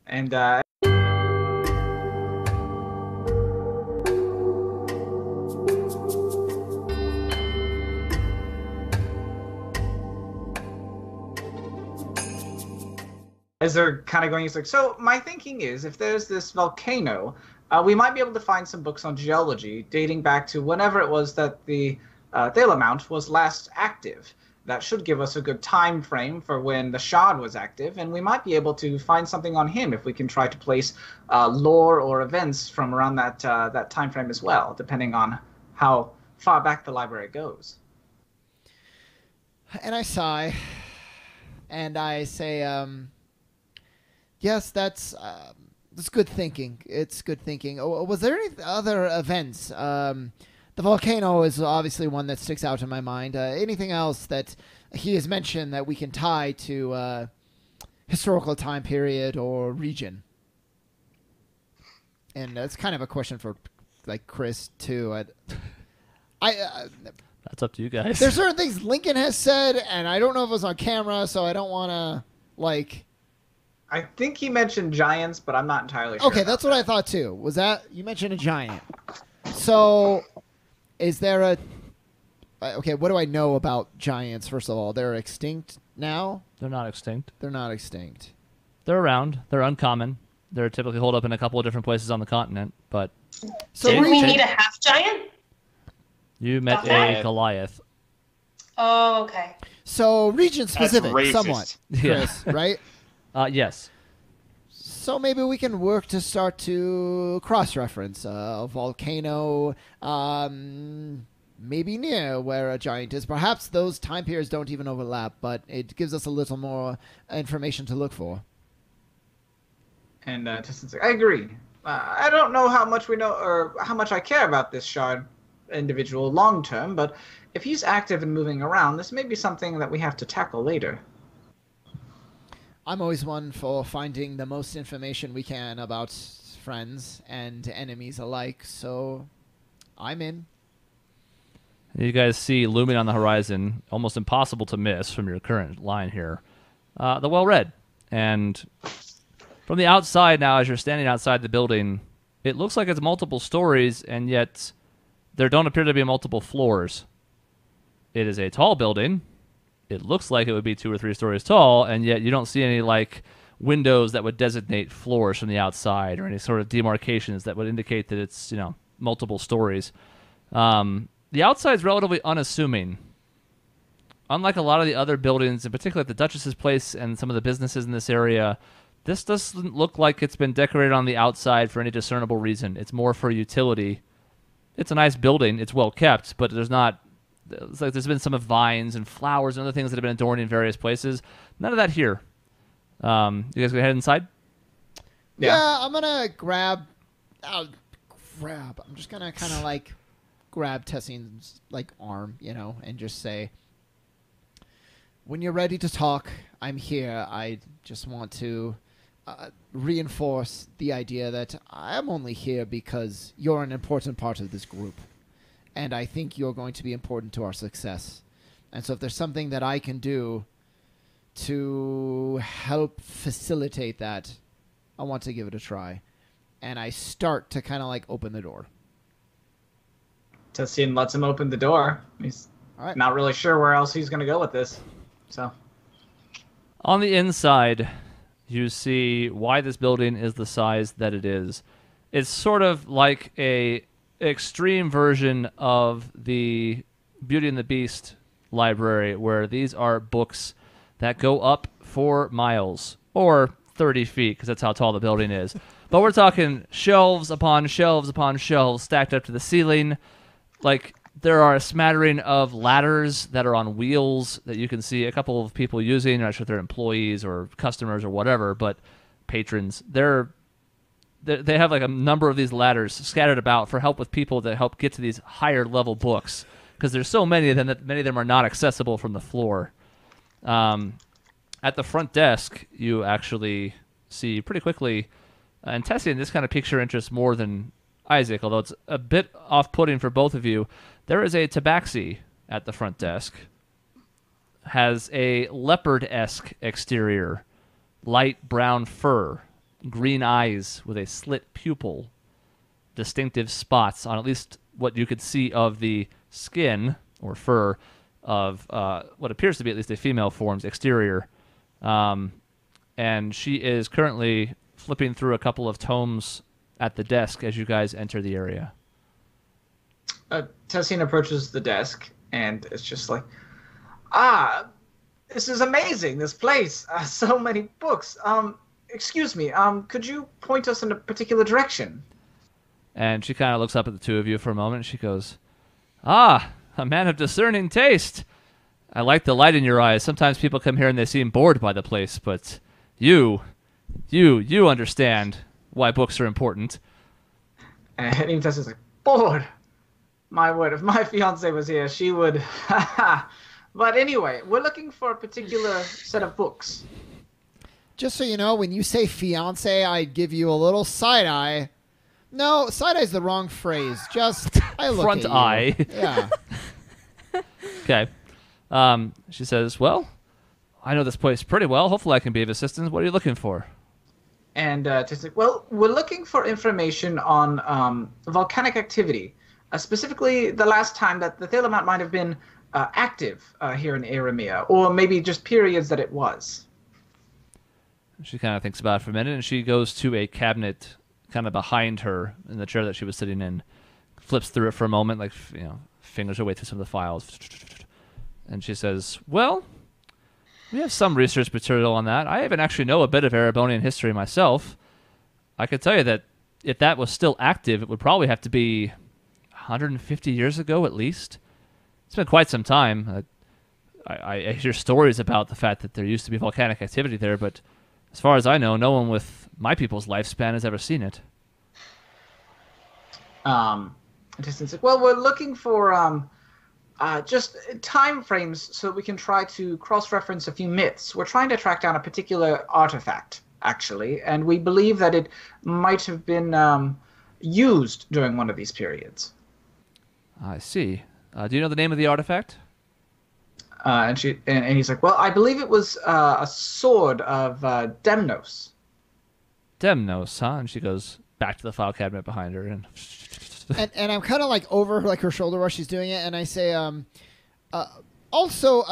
And as they're kind of going, he's like, so my thinking is, if there's this volcano, we might be able to find some books on geology dating back to whenever it was that the Thela Mount was last active. That should give us a good time frame for when the Shard was active, and we might be able to find something on him if we can try to place lore or events from around that time frame as well, depending on how far back the library goes. And I sigh, and I say, yes, that's good thinking. It's good thinking. Was there any other events? The volcano is obviously one that sticks out in my mind. Anything else that he has mentioned that we can tie to historical time period or region? And that's kind of a question for like Chris too. That's up to you guys. There's certain things Lincoln has said, and I don't know if it was on camera, so I don't want to like. I think he mentioned giants, but I'm not entirely sure. Okay, that's what I thought too. Was that you mentioned a giant? So, is there a? Okay, what do I know about giants? First of all, they're extinct now. They're not extinct. They're not extinct. They're around. They're uncommon. They're typically holed up in a couple of different places on the continent. But So Didn't we meet a half giant? you met Okay. a Goliath. Oh, okay. So region specific, racist. somewhat, Chris, right? Yes. So maybe we can work to start to cross-reference a volcano, maybe near where a giant is. Perhaps those time periods don't even overlap, but it gives us a little more information to look for. And Tissan's like, I agree. I don't know how much we know or how much I care about this Shard individual long term, but if he's active and moving around, this may be something that we have to tackle later. I'm always one for finding the most information we can about friends and enemies alike, so I'm in. You guys see looming on the horizon, almost impossible to miss from your current line here, the Well Red. And from the outside now, as you're standing outside the building, it looks like it's multiple stories, and yet there don't appear to be multiple floors. It is a tall building. It looks like it would be 2 or 3 stories tall, and yet you don't see any like windows that would designate floors from the outside or any sort of demarcations that would indicate that it's, you know, multiple stories. The outside is relatively unassuming. Unlike a lot of the other buildings, in particular at the Duchess's place and some of the businesses in this area, this doesn't look like it's been decorated on the outside for any discernible reason. It's more for utility. It's a nice building. It's well kept, but there's not. It's like there's been some vines and flowers and other things that have been adorned in various places. None of that here. You guys go ahead inside. Yeah, I'm gonna grab. I'm just gonna kind of like grab Tessian's like arm, you know, and just say, "When you're ready to talk, I'm here. I just want to reinforce the idea that I'm only here because you're an important part of this group. And I think you're going to be important to our success. And so if there's something that I can do to help facilitate that, I want to give it a try." And I start to kind of like open the door. Tessian lets him open the door. He's All right. not really sure where else he's going to go with this. So, On the inside, you see why this building is the size that it is. It's sort of like a extreme version of the Beauty and the Beast library, where these are books that go up 4 miles or 30 feet, because that's how tall the building is. But we're talking shelves upon shelves upon shelves stacked up to the ceiling. Like, there are a smattering of ladders that are on wheels that you can see a couple of people using. I'm not sure if they're employees or customers or whatever, but patrons. They have like a number of these ladders scattered about for help with people that help get to these higher level books, because there's so many of them that many of them are not accessible from the floor. At the front desk, you actually see pretty quickly, and Tessian, this kind of piques your interest more than Isaac, although it's a bit off-putting for both of you. There is a tabaxi at the front desk. Has a leopard-esque exterior, light brown fur. green eyes with a slit pupil, distinctive spots on at least what you could see of the skin or fur of what appears to be at least a female form's exterior. And she is currently flipping through a couple of tomes at the desk as you guys enter the area. Tessine approaches the desk, and it's just like, this is amazing, this place. So many books. Excuse me, could you point us in a particular direction? And she kind of looks up at the two of you for a moment, and she goes, a man of discerning taste. I like the light in your eyes. Sometimes people come here and they seem bored by the place, but you understand why books are important. And even Tessa's like, bored? My word, if my fiancée was here, she would... But anyway, we're looking for a particular set of books. Just so you know, when you say fiancé, I give you a little side eye. No, side eye's the wrong phrase. Just, I look Front at you. eye. Yeah. Okay. She says, well, I know this place pretty well. Hopefully I can be of assistance. What are you looking for? And Tessa's like, well, we're looking for information on volcanic activity. Specifically, the last time that the Thalamount might have been active here in Aramea, or maybe just periods that it was. She kind of thinks about it for a minute, and she goes to a cabinet kind of behind her in the chair that she was sitting in, flips through it for a moment, like, fingers her way through some of the files. And she says, well, we have some research material on that. I even actually know a bit of Erebonian history myself. I could tell you that if that was still active, it would probably have to be 150 years ago at least. It's been quite some time. I hear stories about the fact that there used to be volcanic activity there, but as far as I know, no one with my people's lifespan has ever seen it. Tessa's like, well, we're looking for just time frames so we can try to cross-reference a few myths. We're trying to track down a particular artifact, actually, and we believe that it might have been used during one of these periods. I see. Do you know the name of the artifact? And he's like, well, I believe it was a sword of Demnos. Demnos, huh? And she goes back to the file cabinet behind her. And and I'm kind of like over like her shoulder while she's doing it, and I say, also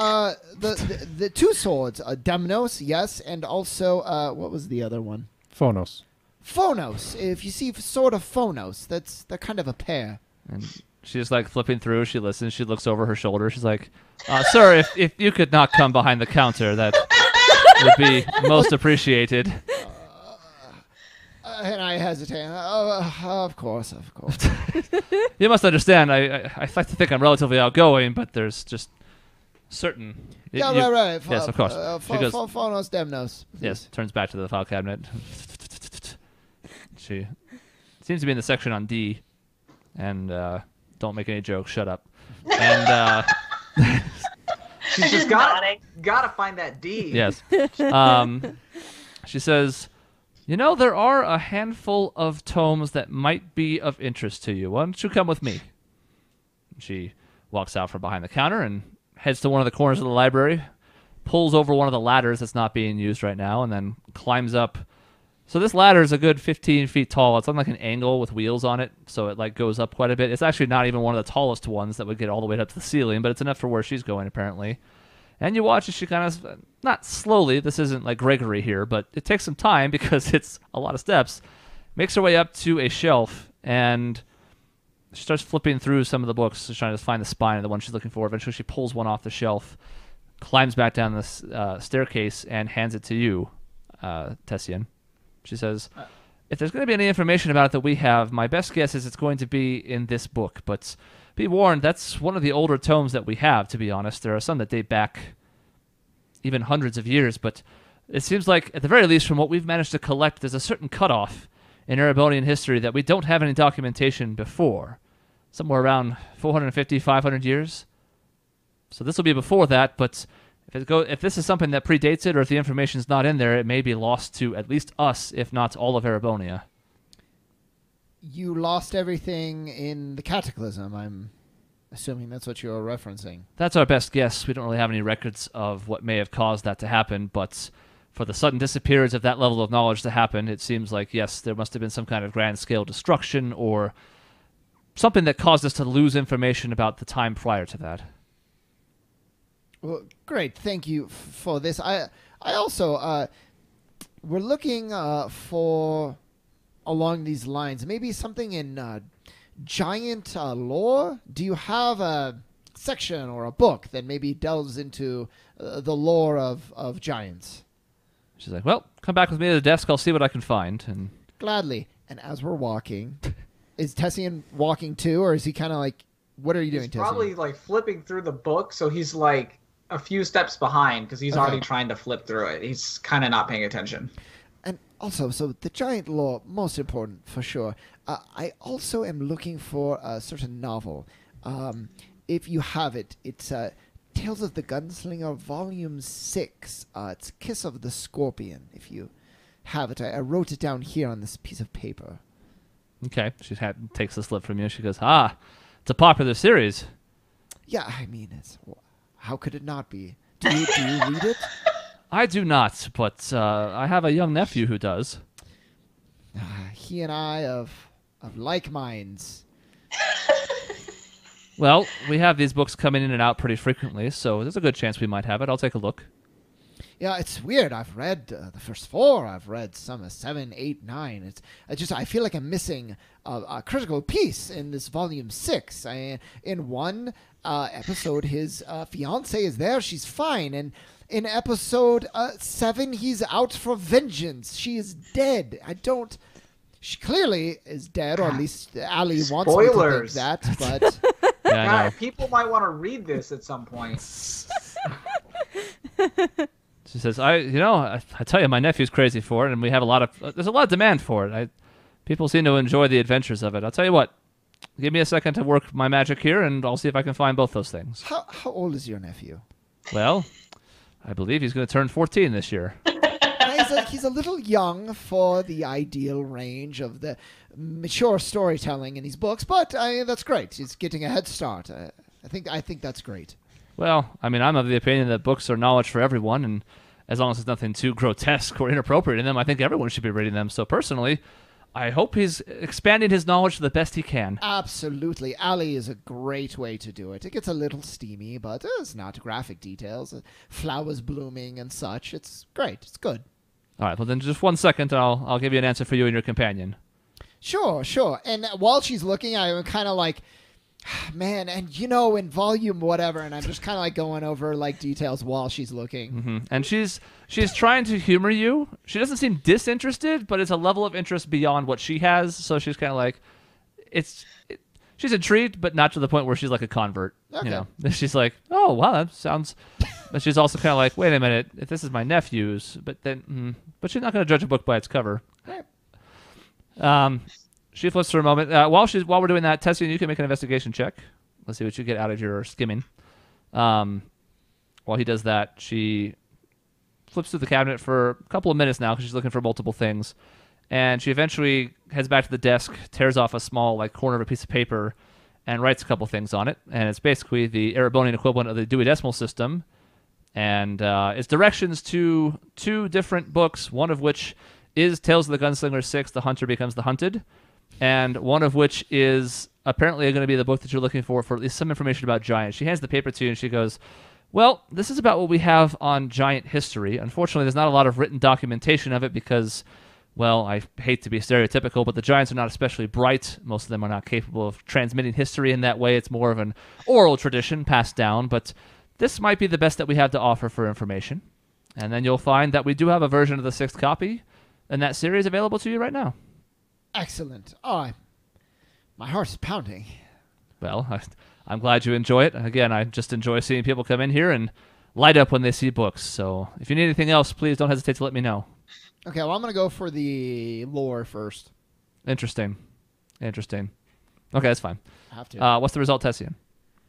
the two swords, Demnos, yes, and also what was the other one? Phonos. Phonos. If you see Sword of Phonos, they're kind of a pair. And she's like flipping through. She listens. She looks over her shoulder. She's like, sir, if you could not come behind the counter, that would be most appreciated. And I hesitate. Of course. You must understand, I like to think I'm relatively outgoing, but there's just certain... Yeah, right. Yes, of course. She goes, Phonos, Demnos. Please. Yes, turns back to the file cabinet. She seems to be in the section on D. And don't make any jokes. Shut up. And she's just gotta find that D. Yes. She says, there are a handful of tomes that might be of interest to you. Why don't you come with me? She walks out from behind the counter and heads to one of the corners of the library, pulls over one of the ladders that's not being used right now, and then climbs up. So this ladder is a good 15 feet tall. It's on like an angle with wheels on it, so it like goes up quite a bit. It's actually not even one of the tallest ones that would get all the way up to the ceiling, but it's enough for where she's going apparently. And you watch as she kind of, not slowly, this isn't like Gregory here, but it takes some time because it's a lot of steps, makes her way up to a shelf, and she starts flipping through some of the books, trying to find the spine of the one she's looking for. Eventually she pulls one off the shelf, climbs back down the staircase, and hands it to you, Tessian. She says, if there's going to be any information about it that we have, my best guess is it's going to be in this book. But be warned, that's one of the older tomes that we have, to be honest. There are some that date back even hundreds of years, but it seems like, at the very least, from what we've managed to collect, there's a certain cutoff in Erebonian history that we don't have any documentation before. Somewhere around 450, 500 years. So this will be before that, but... If this is something that predates it, or if the information's not in there, it may be lost to at least us, if not all of Erebonia. You lost everything in the Cataclysm. I'm assuming that's what you're referencing. That's our best guess. We don't really have any records of what may have caused that to happen, but for the sudden disappearance of that level of knowledge to happen, it seems like, yes, there must have been some kind of grand-scale destruction or something that caused us to lose information about the time prior to that. Well, great. Thank you for this. I also, we're looking for, along these lines, maybe something in giant lore. Do you have a section or a book that maybe delves into the lore of giants? She's like, well, come back with me to the desk. I'll see what I can find. And gladly. And as we're walking, is Tessian walking too, or is he kind of like, what are you doing, He's Tessian? probably like flipping through the book, so he's like a few steps behind because he's already trying to flip through it. He's kind of not paying attention. And also, so the giant lore, most important for sure. I also am looking for a certain novel. If you have it, it's Tales of the Gunslinger, Volume 6. It's Kiss of the Scorpion, if you have it. I wrote it down here on this piece of paper. okay, she takes the slip from you. She goes, it's a popular series. Yeah, I mean, how could it not be? Do you read it? I do not, but I have a young nephew who does. He and I of like minds. Well, we have these books coming in and out pretty frequently, so there's a good chance we might have it. I'll take a look. Yeah, it's weird. I've read the first 4. I've read some 7, 8, 9. I feel like I'm missing a critical piece in this volume 6. In one episode, his fiance is there. She's fine. And in episode 7, he's out for vengeance. She is dead. She clearly is dead, or at least Ali wants me to think that. But Yeah, people might want to read this at some point. She says, I tell you, my nephew's crazy for it, and we have there's a lot of demand for it. People seem to enjoy the adventures of it. I'll tell you what, give me a second to work my magic here, and I'll see if I can find both those things. How old is your nephew? Well, I believe he's going to turn 14 this year. He's a little young for the ideal range of the mature storytelling in these books, but that's great. He's getting a head start. I think that's great. Well, I mean, I'm of the opinion that books are knowledge for everyone, and as long as there's nothing too grotesque or inappropriate in them, I think everyone should be reading them. So personally, I hope he's expanding his knowledge to the best he can. Absolutely. Ali is a great way to do it. It gets a little steamy, but it's not graphic details. Flowers blooming and such. It's great. It's good. All right, well then just 1 second, and I'll give you an answer for you and your companion. Sure. And while she's looking, I'm kind of like, man, and in volume whatever, and I'm just kind of like going over like details while she's looking. Mm-hmm. And she's trying to humor you. She doesn't seem disinterested, but it's a level of interest beyond what she has. So she's kind of like, she's intrigued, but not to the point where she's like a convert. Okay. She's like, oh wow, that sounds. But she's also kind of like, wait a minute, if this is my nephew's, but she's not going to judge a book by its cover. Right. She flips for a moment. While we're doing that, Tessian, you can make an investigation check. Let's see what you get out of your skimming. While he does that, she flips through the cabinet for a couple of minutes now because she's looking for multiple things. And she eventually heads back to the desk, tears off a small corner of a piece of paper, and writes a couple things on it. And it's basically the Erebonian equivalent of the Dewey Decimal System. And it's directions to 2 different books, one of which is Tales of the Gunslinger 6, The Hunter Becomes the Hunted, and one of which is apparently going to be the book that you're looking for at least some information about giants. She hands the paper to you, and she goes, well, this is about what we have on giant history. Unfortunately, there's not a lot of written documentation of it because, well, I hate to be stereotypical, but the giants are not especially bright. Most of them are not capable of transmitting history in that way. It's more of an oral tradition passed down, but this might be the best that we have to offer for information. And then you'll find that we do have a version of the 6th copy in that series available to you right now. Excellent. Oh, my heart is pounding. Well, I'm glad you enjoy it. Again, I just enjoy seeing people come in here and light up when they see books. So if you need anything else, please don't hesitate to let me know. Okay, well, I'm going to go for the lore first. Interesting. Okay, that's fine. I have to. What's the result, Tessian?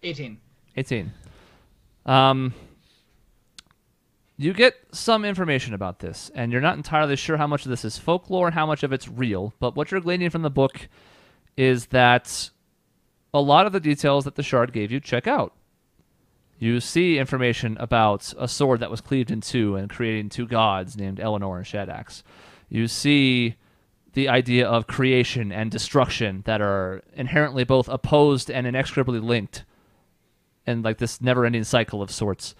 18. 18. You get some information about this, and you're not entirely sure how much of this is folklore and how much of it's real, but what you're gleaning from the book is that a lot of the details that the shard gave you check out. You see information about a sword that was cleaved in two and creating two gods named Eleanor and Shadax. You see the idea of creation and destruction that are inherently both opposed and inextricably linked, and like this never-ending cycle of sorts.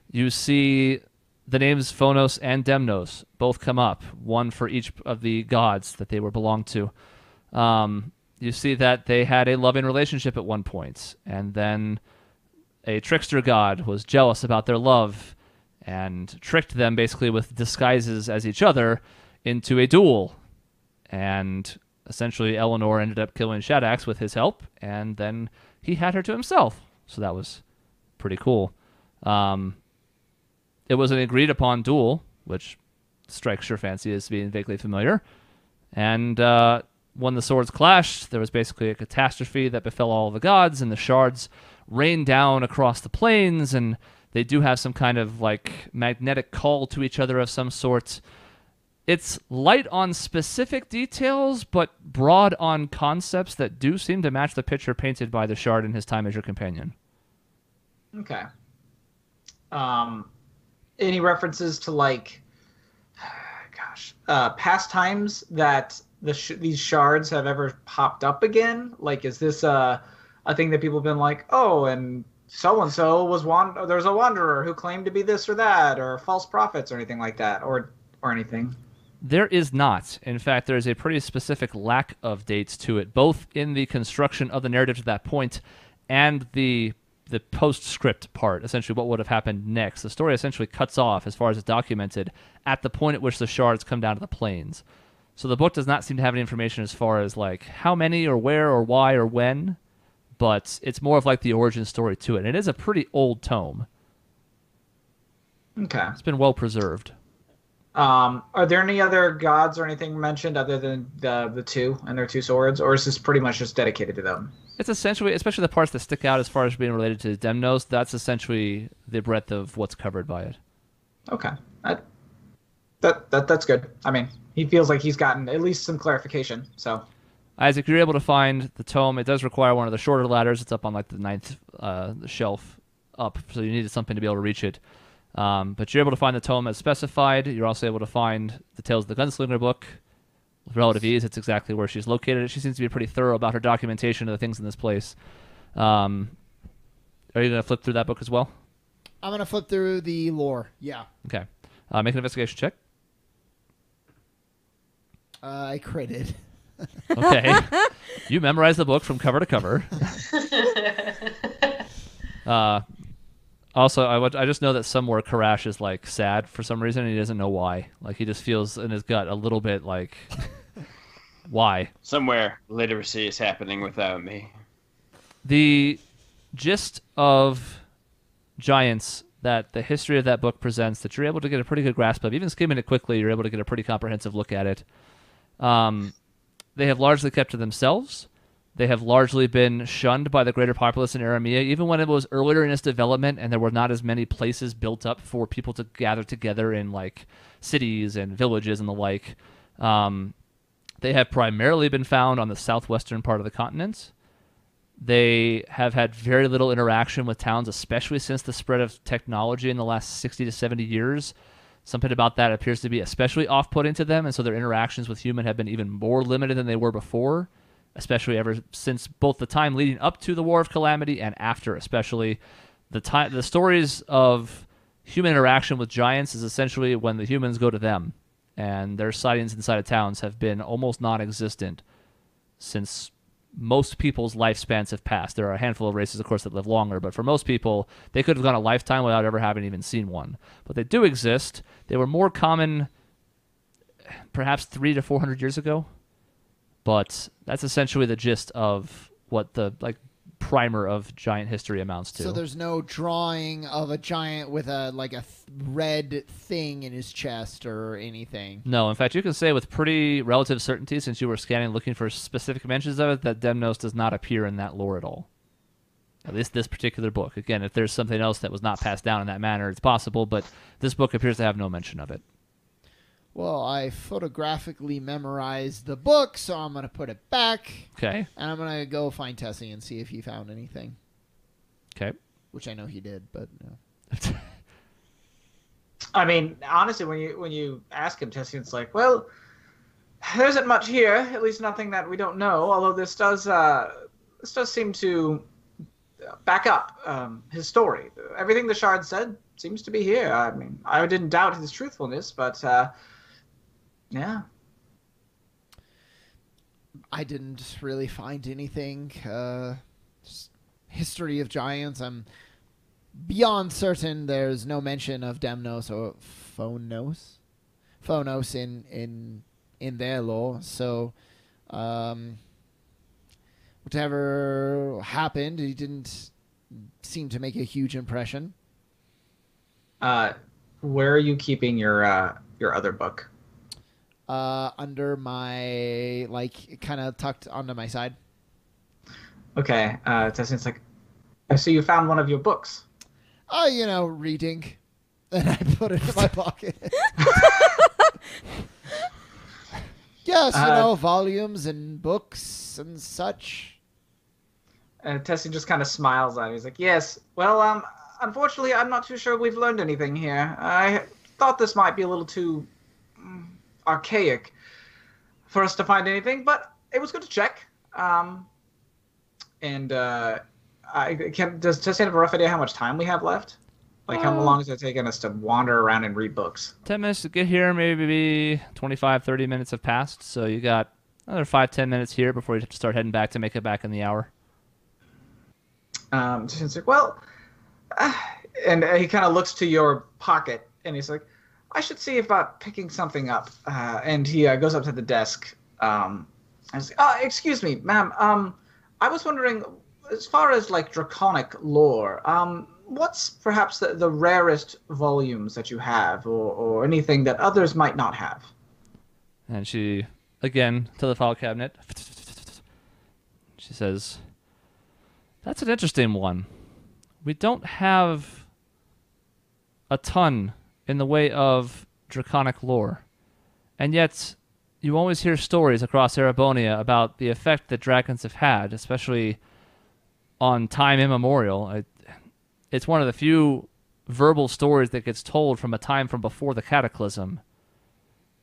You see the names Phonos and Demnos both come up, one for each of the gods that they were belonged to. You see that they had a loving relationship at one point, and then a trickster god was jealous about their love and tricked them basically with disguises as each other into a duel. And essentially Eleanor ended up killing Shadax with his help, and then he had her to himself. So that was pretty cool. It was an agreed upon duel, which strikes your fancy as being vaguely familiar. And when the swords clashed, there was basically a catastrophe that befell all the gods, and the shards rained down across the plains, and they do have some kind of like magnetic call to each other of some sort. It's light on specific details, but broad on concepts that do seem to match the picture painted by the Shard in his time as your companion. Okay. Any references to like, past times that these shards have ever popped up again? Like, is this a thing that people have been like, oh, and so was there's a wanderer who claimed to be this or that, or false prophets or anything like that, or anything? There is not. In fact, there is a pretty specific lack of dates to it, both in the construction of the narrative to that point and the postscript part, essentially what would have happened next. The story essentially cuts off, as far as it's documented, at the point at which the shards come down to the plains. So the book does not seem to have any information as far as like how many or where or why or when, but it's more of like the origin story to it. And it is a pretty old tome. Okay. It's been well preserved. Are there any other gods or anything mentioned other than the two and their two swords, or is this pretty much just dedicated to them? It's essentially, especially the parts that stick out as far as being related to Demnos, that's essentially the breadth of what's covered by it. Okay. That's good. I mean, he feels like he's gotten at least some clarification, so... Isaac, you're able to find the tome. It does require one of the shorter ladders. It's up on like the 9th shelf up, so you needed something to be able to reach it. But you're able to find the tome as specified. You're also able to find the Tales of the Gunslinger book with relative ease. It's exactly where she's located. She seems to be pretty thorough about her documentation of the things in this place. Are you going to flip through that book as well? I'm going to flip through the lore, yeah. Okay. Make an investigation check. I critted. Okay. You memorized the book from cover to cover. Also, I just know that somewhere Karash is like sad for some reason, and he doesn't know why. Like he just feels in his gut a little bit like, why? Somewhere literacy is happening without me. The gist of Giants that the history of that book presents, that you're able to get a pretty good grasp of, even skimming it quickly, you're able to get a pretty comprehensive look at it. They have largely kept to themselves. They have largely been shunned by the greater populace in Aramea, even when it was earlier in its development and there were not as many places built up for people to gather together in like cities and villages and the like. They have primarily been found on the southwestern part of the continent. They have had very little interaction with towns, especially since the spread of technology in the last 60 to 70 years. Something about that appears to be especially off-putting to them, and so their interactions with human have been even more limited than they were before, especially ever since both the time leading up to the War of Calamity and after, especially. The stories of human interaction with giants is essentially when the humans go to them, and their sightings inside of towns have been almost non-existent since most people's lifespans have passed. There are a handful of races, of course, that live longer, but for most people, they could have gone a lifetime without ever having even seen one. But they do exist. They were more common perhaps 300 to 400 years ago, but that's essentially the gist of what the primer of giant history amounts to. So there's no drawing of a giant with a red thing in his chest or anything. No, in fact, you can say with pretty relative certainty, since you were scanning looking for specific mentions of it, that Demnos does not appear in that lore at all. At least this particular book. Again, if there's something else that was not passed down in that manner, it's possible, but this book appears to have no mention of it. Well, I photographically memorized the book, so I'm going to put it back. Okay. And I'm going to go find Tessie and see if he found anything. Okay. which I know he did, but no. I mean, honestly, when you ask him, Tessian's like, well, there isn't much here, at least nothing that we don't know. Although this does seem to back up his story. Everything the Shard said seems to be here. I mean, I didn't doubt his truthfulness, but yeah. I didn't really find anything. Just history of giants. I'm beyond certain there's no mention of Demnos or Phonos in their lore. So, whatever happened, he didn't seem to make a huge impression. Where are you keeping your other book? Under my, kind of tucked onto my side. Okay, Tessian's like, I see you found one of your books. Reading. And I put it in my pocket. Yes, volumes and books and such. Tessian just kind of smiles at him. He's like, yes, well, unfortunately, I'm not too sure we've learned anything here. I thought this might be a little too archaic for us to find anything, but it was good to check. Does Tessian have a rough idea how much time we have left? Like, how long is it taking us to wander around and read books? 10 minutes to get here, maybe 25, 30 minutes have passed, so you got another 5-10 minutes here before you have to start heading back to make it back in the hour. Tessian's like, well, and he kind of looks to your pocket, and he's like, I should see about picking something up. And he goes up to the desk. And he's like, excuse me, ma'am. I was wondering, as far as draconic lore, what's perhaps the rarest volumes that you have, or anything that others might not have? And she, again, to the file cabinet, she says, that's an interesting one. We don't have a ton in the way of draconic lore. And yet, you always hear stories across Erebonia about the effect that dragons have had, especially on time immemorial. It's one of the few verbal stories that gets told from a time from before the Cataclysm.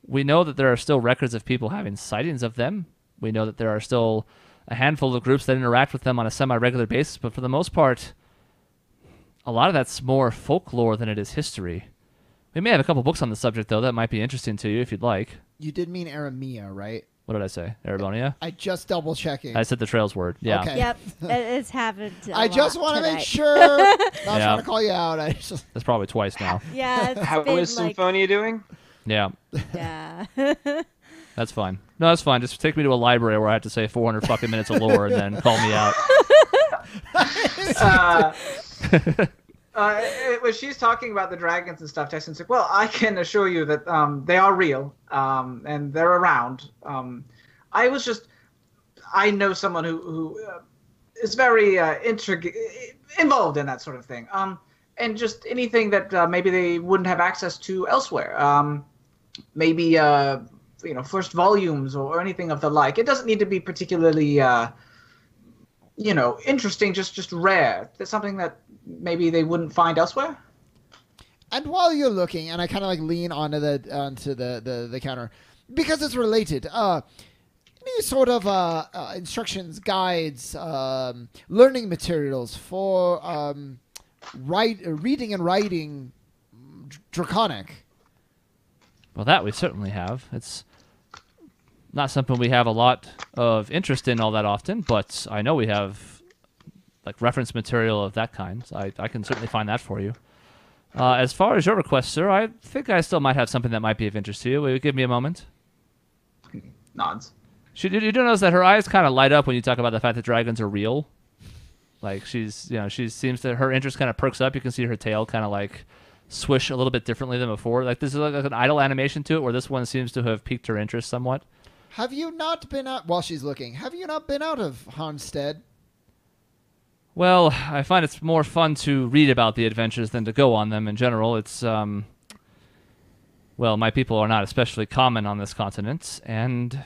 We know that there are still records of people having sightings of them. We know that there are still a handful of groups that interact with them on a semi-regular basis, but for the most part, a lot of that's more folklore than it is history. We may have a couple books on the subject, though, that might be interesting to you if you'd like. You did mean Aramea, right? What did I say? Erebonia? I just double-checking. I said the Trails word. Yeah. Okay. Yep, it's happened. I just want to make sure. Not trying to call you out. That's probably twice now. Yeah. How is Symphonia doing? Yeah. Yeah. That's fine. No, that's fine. Just take me to a library where I have to say 400 fucking minutes of lore and then call me out. When she's talking about the dragons and stuff, Tessian's like, well, I can assure you that they are real, and they're around. I know someone who is very involved in that sort of thing. And just anything that maybe they wouldn't have access to elsewhere. Maybe, first volumes or anything of the like. It doesn't need to be particularly, interesting, just rare. It's something that maybe they wouldn't find elsewhere. And while you're looking, and I kind of lean onto the counter, because it's related, any sort of instructions, guides, learning materials for reading and writing Draconic? Well, that we certainly have. It's not something we have a lot of interest in all that often, but I know we have reference material of that kind. So I can certainly find that for you. As far as your request, sir, I think I still might have something that might be of interest to you. Will you give me a moment? Nods. You do notice that her eyes kind of light up when you talk about the fact that dragons are real. She seems that her interest kind of perks up. You can see her tail kind of swish a little bit differently than before. This is an idle animation to it, where this one seems to have piqued her interest somewhat. Have you not been out, while she's looking, have you not been out of Harnstead? Well, I find it's more fun to read about the adventures than to go on them in general. It's, my people are not especially common on this continent, and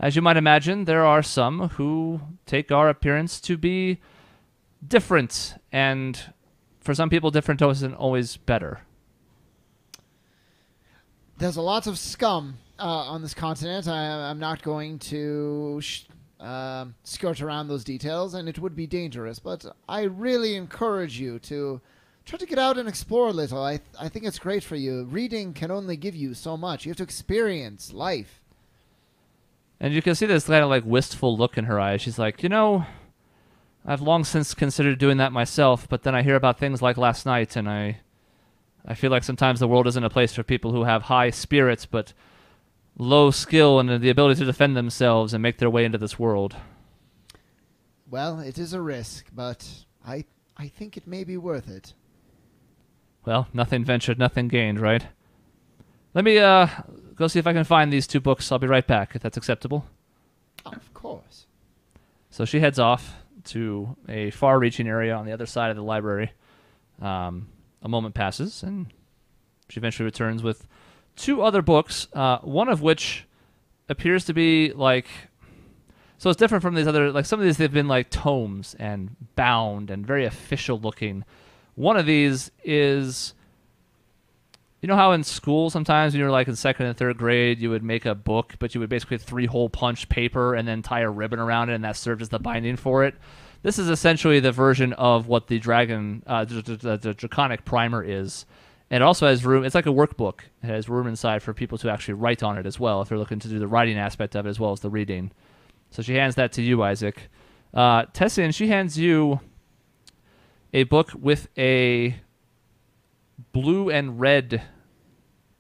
as you might imagine, there are some who take our appearance to be different and for some people, different isn't always better. There's a lot of scum on this continent. I'm not going to skirt around those details, and it would be dangerous. But I really encourage you to try to get out and explore a little. I think it's great for you. Reading can only give you so much. You have to experience life. And you can see this kind of like wistful look in her eyes. She's like, I've long since considered doing that myself, but then I hear about things like last night, and I feel like sometimes the world isn't a place for people who have high spirits but low skill and the ability to defend themselves and make their way into this world. Well, it is a risk, but I think it may be worth it. Well, nothing ventured, nothing gained, right? Let me go see if I can find these 2 books. I'll be right back, if that's acceptable. Oh, of course. So she heads off to a far-reaching area on the other side of the library. A moment passes, and she eventually returns with 2 other books, one of which appears to be like... So it's different from these other... Like, some of these, they've been like tomes and bound and very official-looking. One of these is... You know how in school sometimes when you're like in 2nd and 3rd grade, you would make a book, but you would basically 3-hole punch paper and then tie a ribbon around it, and that served as the binding for it? This is essentially the version of what the the Draconic Primer is. And it also has room. It's like a workbook. It has room inside for people to actually write on it as well, if they're looking to do the writing aspect of it as well as the reading. So she hands that to you, Isaac. Tessin, she hands you a book with a blue and red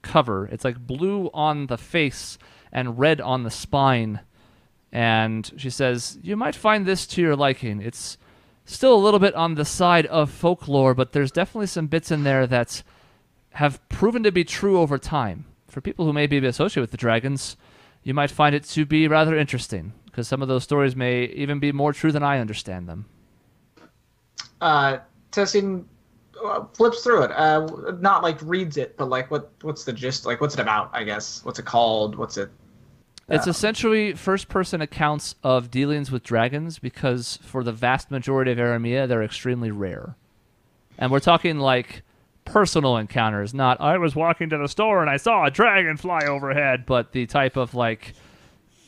cover. It's like blue on the face and red on the spine. And she says, you might find this to your liking. It's still a little bit on the side of folklore, but there's definitely some bits in there that have proven to be true over time. For people who may be associated with the dragons, you might find it to be rather interesting, because some of those stories may even be more true than I understand them. Tessin flips through it. Not like reads it, but like what's the gist? Like what's it about, I guess? What's it called? What's it? It's essentially first-person accounts of dealings with dragons, because for the vast majority of Aramea, they're extremely rare. And we're talking like personal encounters, not I was walking to the store and I saw a dragon fly overhead, but the type of like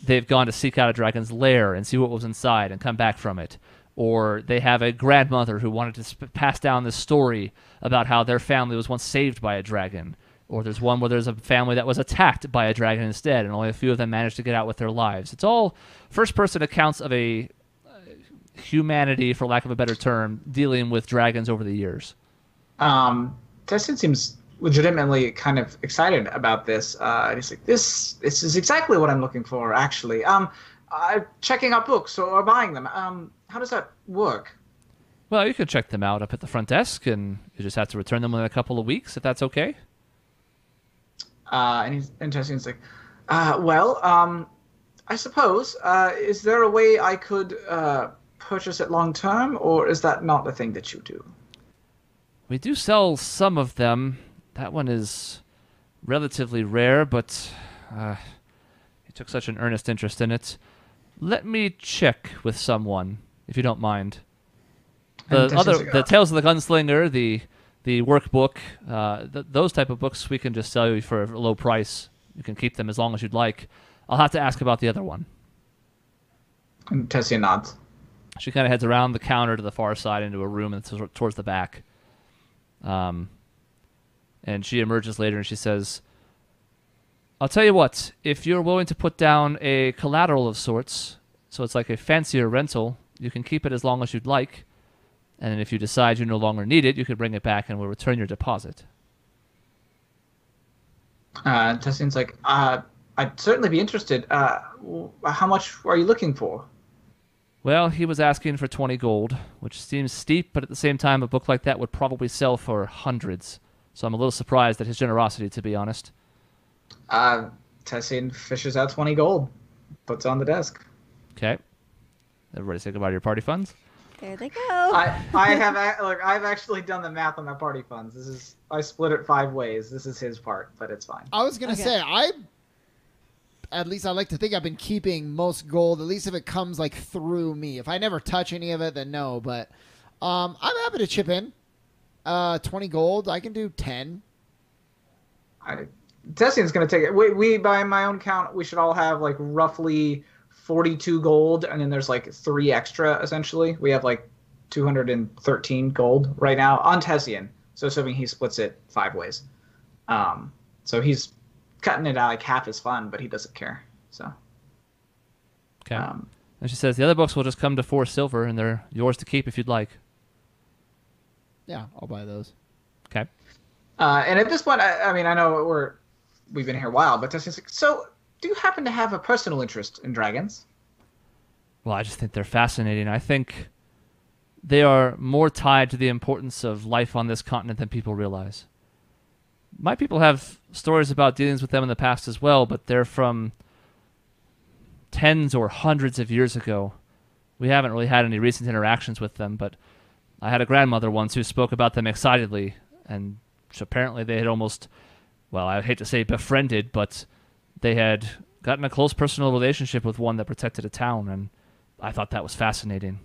they've gone to seek out a dragon's lair and see what was inside and come back from it. Or they have a grandmother who wanted to pass down this story about how their family was once saved by a dragon. Or there's one where there's a family that was attacked by a dragon instead, and only a few of them managed to get out with their lives. It's all first-person accounts of a humanity, for lack of a better term, dealing with dragons over the years. Tessin seems legitimately kind of excited about this. He's like, this is exactly what I'm looking for, actually. Checking out books or buying them. How does that work? Well, you can check them out up at the front desk, and you just have to return them in a couple of weeks, if that's okay. And he's interesting. He's like, I suppose, is there a way I could purchase it long term, or is that not the thing that you do? We do sell some of them. That one is relatively rare, but he took such an earnest interest in it. Let me check with someone, if you don't mind. The Tales of the Gunslinger, the workbook, those type of books we can just sell you for a low price. You can keep them as long as you'd like. I'll have to ask about the other one. And Tessia nods. She kind of heads around the counter to the far side into a room and towards the back. And she emerges later and she says, I'll tell you what, if you're willing to put down a collateral of sorts, so it's like a fancier rental, you can keep it as long as you'd like. And then if you decide you no longer need it, you can bring it back and we'll return your deposit. Tessian's like, I'd certainly be interested. How much are you looking for? Well, he was asking for 20 gold, which seems steep, but at the same time, a book like that would probably sell for hundreds. So I'm a little surprised at his generosity, to be honest. Tessian fishes out 20 gold, puts it on the desk. Okay. Everybody say goodbye to your party funds. There they go. I've actually done the math on my party funds. I split it 5 ways. This is his part, but it's fine. I was gonna say at least I like to think I've been keeping most gold, at least if it comes like through me. If I never touch any of it, then no. But I'm happy to chip in. 20 gold. I can do 10. Tessian's going to take it. We, by my own count, we should all have like roughly 42 gold, and then there's like 3 extra, essentially. We have like 213 gold right now on Tessian. So assuming he splits it 5 ways. So he's cutting it out like half his fun, but he doesn't care. So. Okay. And she says the other books will just come to 4 silver, and they're yours to keep if you'd like. Yeah, I'll buy those. Okay. And at this point, I mean, I know we've been here a while, but Tessian's like, so do you happen to have a personal interest in dragons? Well, I just think they're fascinating. I think they are more tied to the importance of life on this continent than people realize. My people have stories about dealings with them in the past as well, but they're from tens or hundreds of years ago. We haven't really had any recent interactions with them, but I had a grandmother once who spoke about them excitedly, and apparently they had almost, well, I hate to say befriended, but they had gotten a close personal relationship with one that protected a town, and I thought that was fascinating.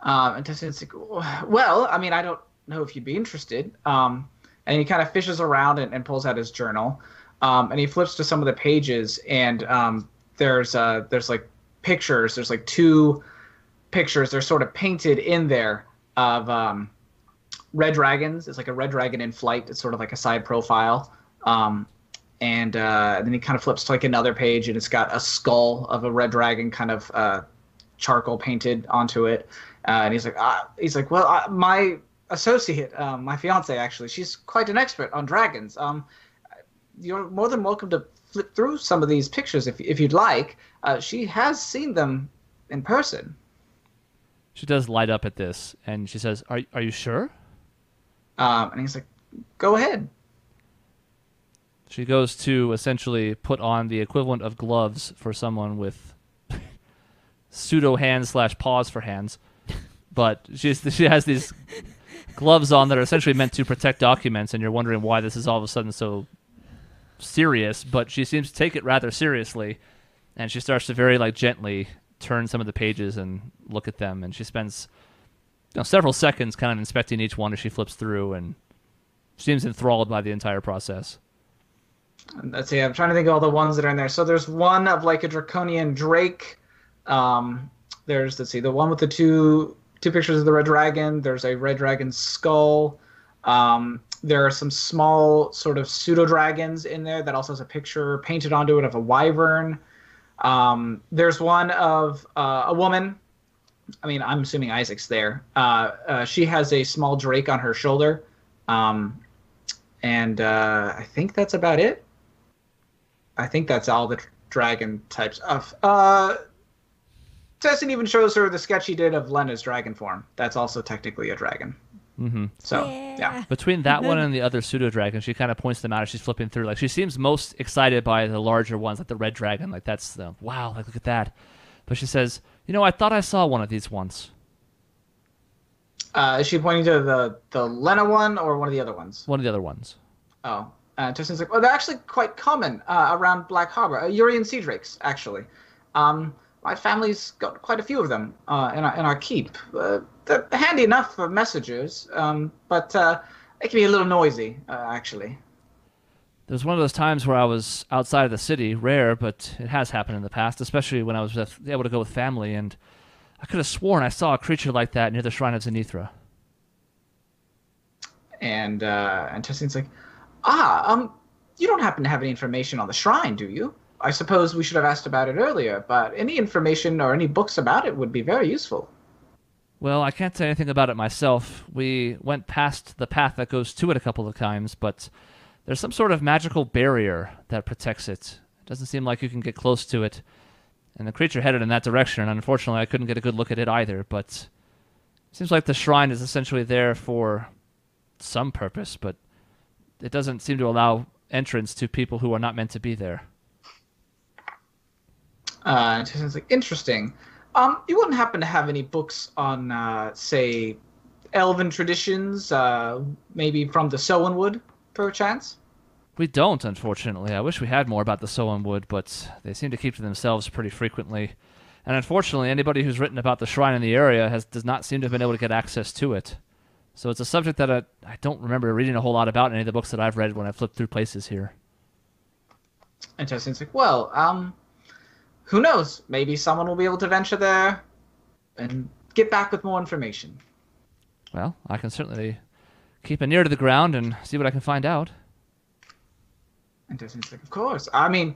And Tessian's like, well, I mean, I don't know if you'd be interested. And he kind of fishes around and pulls out his journal. And he flips to some of the pages, and there's like pictures. There's like 2 pictures. They're sort of painted in there of red dragons. It's like a red dragon in flight. It's sort of like a side profile. And then he kind of flips to like another page, and it's got a skull of a red dragon kind of charcoal painted onto it. And he's like, well, my associate, my fiance, actually, she's quite an expert on dragons. You're more than welcome to flip through some of these pictures if you'd like. She has seen them in person. She does light up at this, and she says, "Are you sure?" And he's like, "Go ahead." She goes to essentially put on the equivalent of gloves for someone with pseudo hands / paws for hands, but she has these gloves on that are essentially meant to protect documents, and you're wondering why this is all of a sudden so serious, but she seems to take it rather seriously, and she starts to very gently turn some of the pages and look at them, and she spends several seconds kind of inspecting each one as she flips through, and seems enthralled by the entire process. Let's see, I'm trying to think of all the ones that are in there. So there's one of like a draconian drake. There's, let's see, the one with the two pictures of the red dragon. There's a red dragon skull. There are some small sort of pseudo dragons in there that also has a picture painted onto it of a wyvern. There's one of a woman. I mean, I'm assuming Isaac's there. She has a small drake on her shoulder. And I think that's about it. I think that's all the dragon types of. Tessin even shows her the sketch he did of Lena's dragon form. That's also technically a dragon. Mm-hmm. So, yeah. Between that one and the other pseudo dragon, she kind of points them out as she's flipping through. Like, she seems most excited by the larger ones, like the red dragon. Like, that's the wow. Like, look at that. But she says, I thought I saw one of these once. Is she pointing to the Lena one or one of the other ones? One of the other ones. Oh. Tessin's like, well, they're actually quite common around Black Harbor. Urian sea drakes, actually. My family's got quite a few of them in our keep. They're handy enough for messengers, but they can be a little noisy, actually. There's one of those times where I was outside of the city, rare, but it has happened in the past, especially when I was able to go with family, and I could have sworn I saw a creature like that near the Shrine of Zenithra. And Tessin's like, you don't happen to have any information on the shrine, do you? I suppose we should have asked about it earlier, but any information or any books about it would be very useful. Well, I can't say anything about it myself. We went past the path that goes to it a couple of times, but there's some sort of magical barrier that protects it. It doesn't seem like you can get close to it. And the creature headed in that direction, and unfortunately I couldn't get a good look at it either, but it seems like the shrine is essentially there for some purpose, but it doesn't seem to allow entrance to people who are not meant to be there. It's like, interesting. You wouldn't happen to have any books on, say, elven traditions, maybe from the Sowenwood, perchance? We don't, unfortunately. I wish we had more about the Sowenwood, but they seem to keep to themselves pretty frequently. And unfortunately, anybody who's written about the shrine in the area does not seem to have been able to get access to it. So it's a subject that I don't remember reading a whole lot about in any of the books that I've read when I flipped through places here. And Tessin's like, well, who knows? Maybe someone will be able to venture there and get back with more information. Well, I can certainly keep an ear to the ground and see what I can find out. And Tessin's like, of course. I mean,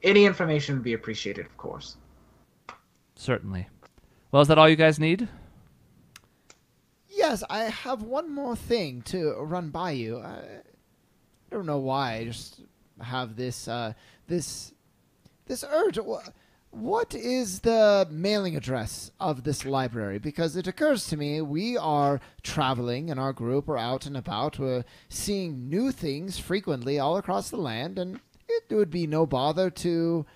any information would be appreciated, of course. Certainly. Well, is that all you guys need? Yes, I have one more thing to run by you. I don't know why. I just have this this urge. What is the mailing address of this library? Because it occurs to me we are traveling in our group. We're out and about. We're seeing new things frequently all across the land, and it would be no bother to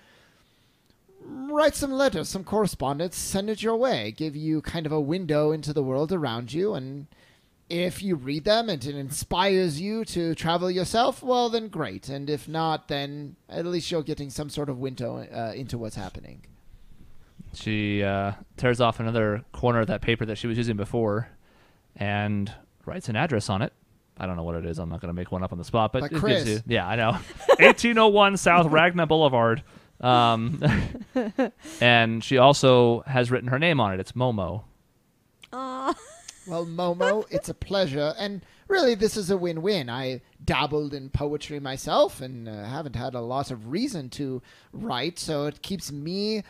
write some letters, some correspondence, send it your way, give you kind of a window into the world around you, and if you read them and it inspires you to travel yourself, well, then great. And if not, then at least you're getting some sort of window into what's happening. She tears off another corner of that paper that she was using before and writes an address on it. I don't know what it is. I'm not going to make one up on the spot, but it Chris. gives you... Yeah, I know. 1801 South Ragna Boulevard. And she also has written her name on it. It's Momo. Aw. Well, Momo, it's a pleasure. And really, this is a win-win. I dabbled in poetry myself and haven't had a lot of reason to write, so it keeps me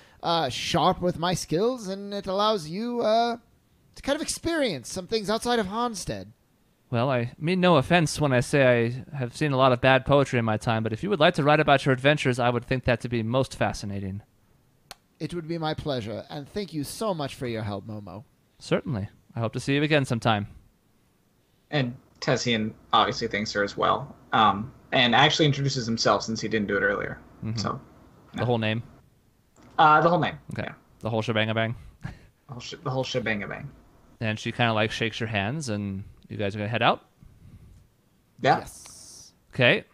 sharp with my skills, and it allows you to kind of experience some things outside of Hansted. Well, I mean no offense when I say I have seen a lot of bad poetry in my time, but if you would like to write about your adventures, I would think that to be most fascinating. It would be my pleasure, and thank you so much for your help, Momo. Certainly. I hope to see you again sometime. And Tessian obviously thanks her as well, and actually introduces himself since he didn't do it earlier. Mm-hmm. So The whole name? the whole name. Okay. Yeah. The whole shebang-a-bang? The whole shebang-a-bang. And she kind of like shakes your hands, and you guys are going to head out? Yeah. Yes. Okay.